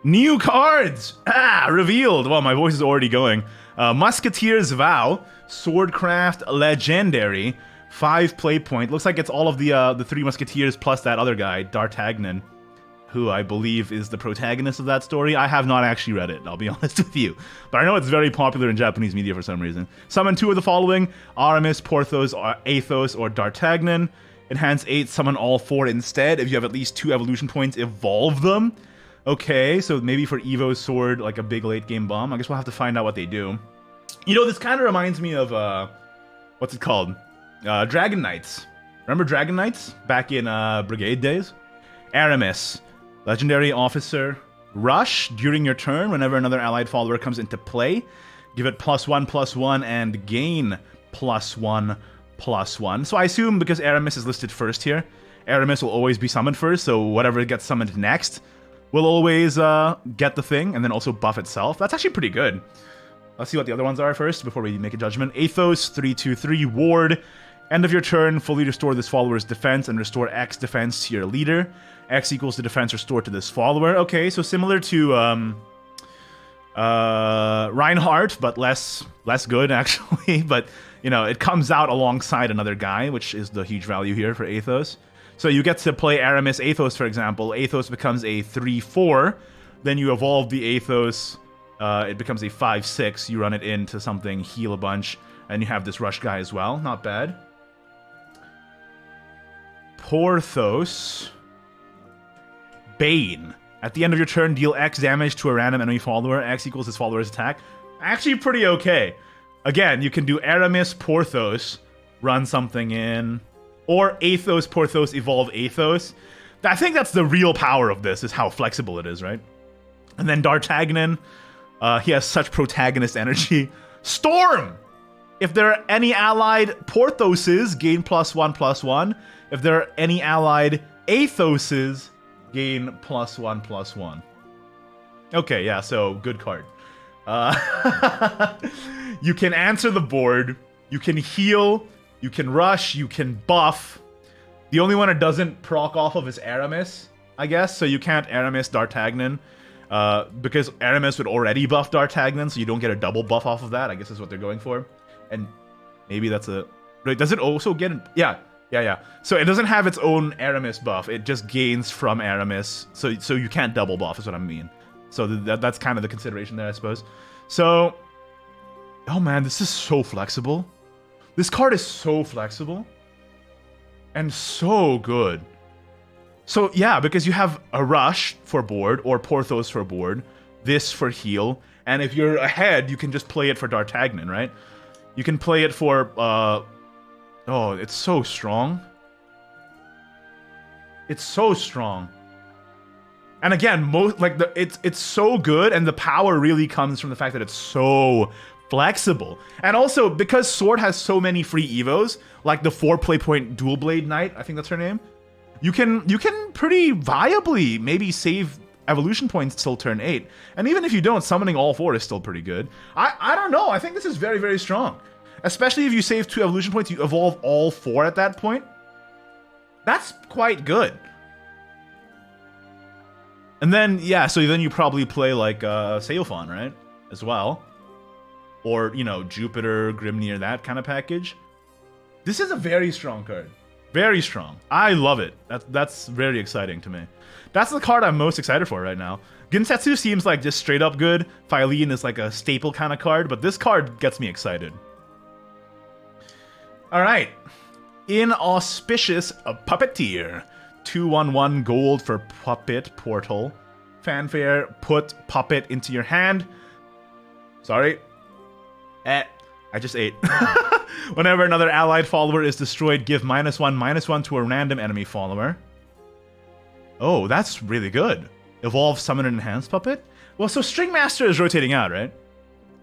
New cards! Revealed! Well, my voice is already going. Musketeer's Vow, Swordcraft Legendary, 5 play point. Looks like it's all of the 3 Musketeers plus that other guy, D'Artagnan, who I believe is the protagonist of that story. I have not actually read it, I'll be honest with you. But I know it's very popular in Japanese media for some reason. Summon 2 of the following: Aramis, Porthos, Athos, or D'Artagnan. Enhance 8, summon all 4 instead. If you have at least 2 evolution points, evolve them. Okay, so maybe for Evo's sword, like a big late game bomb. I guess we'll have to find out what they do. You know, this kind of reminds me of, what's it called? Dragon Knights. Remember Dragon Knights? Back in Brigade days? Aramis, Legendary Officer. Rush, during your turn, whenever another allied follower comes into play, give it +1/+1 and gain +1/+1. So I assume because Aramis is listed first here, Aramis will always be summoned first, so whatever gets summoned next will always get the thing, and then also buff itself. That's actually pretty good. Let's see what the other ones are first, before we make a judgment. Athos, 3/2/3, Ward. End of your turn, fully restore this follower's defense, and restore X defense to your leader. X equals the defense restored to this follower. Okay, so similar to Reinhardt, but less good, actually. But, you know, it comes out alongside another guy, which is the huge value here for Athos. So you get to play Aramis Athos, for example. Athos becomes a 3/4. Then you evolve the Athos. It becomes a 5/6. You run it into something, heal a bunch, and you have this rush guy as well. Not bad. Porthos. Bane. At the end of your turn, deal X damage to a random enemy follower. X equals his follower's attack. Actually pretty okay. Again, you can do Aramis, Porthos, run something in. Or Athos, Porthos, evolve Athos. I think that's the real power of this, is how flexible it is, right? And then D'Artagnan, he has such protagonist energy. Storm! If there are any allied Porthoses, gain +1/+1. If there are any allied Athoses, gain +1/+1. Okay, yeah, so good card. You can answer the board, you can heal, you can rush, you can buff. The only one it doesn't proc off of is Aramis, I guess, so you can't Aramis D'Artagnan. Because Aramis would already buff D'Artagnan, so you don't get a double buff off of that, I guess is what they're going for. And maybe that's a... Wait, does it also get... Yeah. So it doesn't have its own Aramis buff, it just gains from Aramis, so you can't double buff is what I mean. So that's kind of the consideration there, I suppose. So... Oh man, this is so flexible. This card is so flexible. And so good. So yeah, because you have a Rush for board, or Porthos for board, this for heal, and if you're ahead, you can just play it for D'Artagnan, right? You can play it for, oh, it's so strong. It's so strong. And again, it's so good, and the power really comes from the fact that it's so flexible. And also, because Sword has so many free evos, like the 4 play point Dual Blade Knight, I think that's her name, you can pretty viably maybe save evolution points till turn 8. And even if you don't, summoning all 4 is still pretty good. I don't know, I think this is very, very strong. Especially if you save 2 evolution points, you evolve all 4 at that point. That's quite good. And then, yeah, so then you probably play like Seophon, right? As well. Or, you know, Jupiter, Grimnir, that kind of package. This is a very strong card. Very strong. I love it. That's very exciting to me. That's the card I'm most excited for right now. Ginsetsu seems like just straight up good. Phylene is like a staple kind of card, but this card gets me excited. Alright. Inauspicious Puppeteer. 2/1/1 gold for Puppet Portal. Fanfare, put Puppet into your hand. Sorry. I just ate. Whenever another allied follower is destroyed, give -1/-1 to a random enemy follower. Oh, that's really good. Evolve, summon, and enhance Puppet? Well, so String Master is rotating out, right?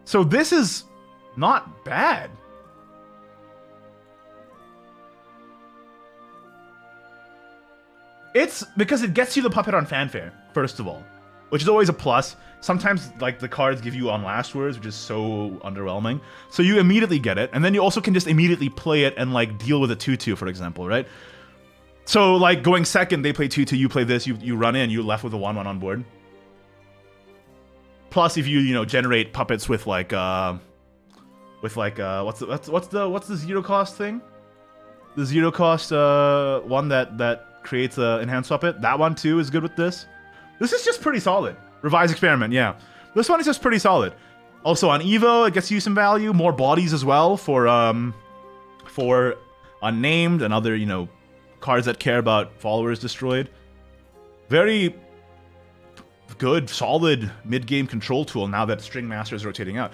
So this is not bad. It's because it gets you the Puppet on Fanfare, first of all, which is always a plus. Sometimes, like, the cards give you on last words, which is so underwhelming. So you immediately get it, and then you also can just immediately play it and, like, deal with a 2/2, for example, right? So, like, going second, they play 2/2, you play this, you run in, you're left with a 1/1 on board. plus if you generate puppets with like what's the zero cost thing? The zero cost one that creates a enhanced puppet. That one too is good with this. This is just pretty solid. Revised experiment, yeah. This one is just pretty solid. Also on Evo, it gets you some value, more bodies as well for unnamed and other cards that care about followers destroyed. Very good, solid mid-game control tool now that String Master is rotating out.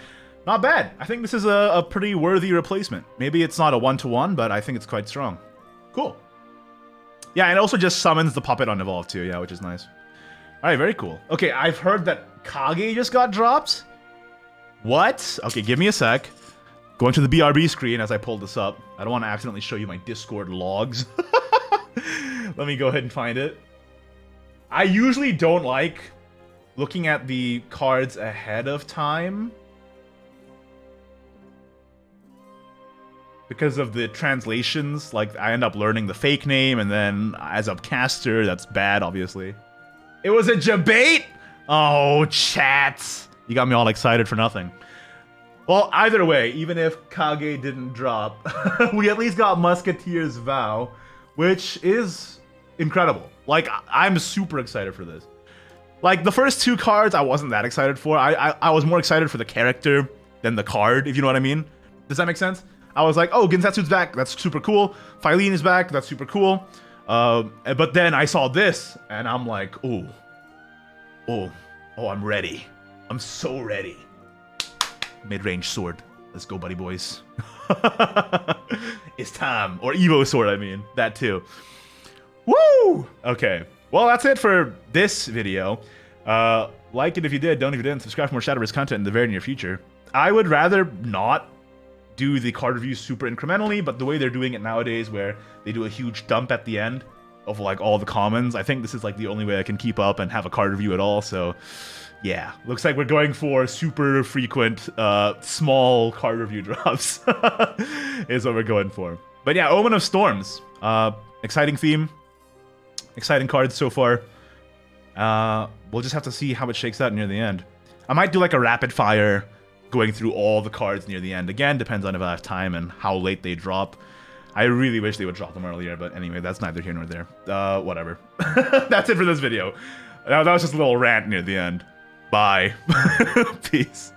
Not bad. I think this is a pretty worthy replacement. Maybe it's not a one-to-one, but I think it's quite strong. Cool. Yeah, and it also just summons the puppet on Evolve too, yeah, which is nice. Alright, very cool. Okay, I've heard that Kage just got dropped. What? Okay, give me a sec. Going to the BRB screen as I pull this up. I don't want to accidentally show you my Discord logs. Let me go ahead and find it. I usually don't like looking at the cards ahead of time because of the translations. Like, I end up learning the fake name, and then as a caster, that's bad, obviously. It was a debate? Oh, chat. You got me all excited for nothing. Well, either way, even if Kage didn't drop, we at least got Musketeer's Vow, which is incredible. Like, I'm super excited for this. Like, the first two cards I wasn't that excited for. I was more excited for the character than the card, if you know what I mean. Does that make sense? I was like, oh, Ginsetsu's back, that's super cool. Phylline is back, that's super cool. But then I saw this, and I'm like, oh, I'm ready. I'm so ready. Mid-range sword. Let's go, buddy boys. It's time. Or Evo sword, I mean. That too. Woo! Okay. Well, that's it for this video. Like it if you did, don't if you didn't. Subscribe for more Shadowverse content in the very near future. I would rather not do the card reviews super incrementally, but the way they're doing it nowadays, where they do a huge dump at the end of like all the commons, I think this is like the only way I can keep up and have a card review at all. So yeah, looks like we're going for super frequent, small card review drops is what we're going for. But yeah, Omen of Storms, exciting theme, exciting cards so far. We'll just have to see how it shakes out near the end. I might do like a rapid fire going through all the cards near the end. Again, depends on if I have time and how late they drop. I really wish they would drop them earlier, but anyway, that's neither here nor there. Whatever. That's it for this video. That was just a little rant near the end. Bye. Peace.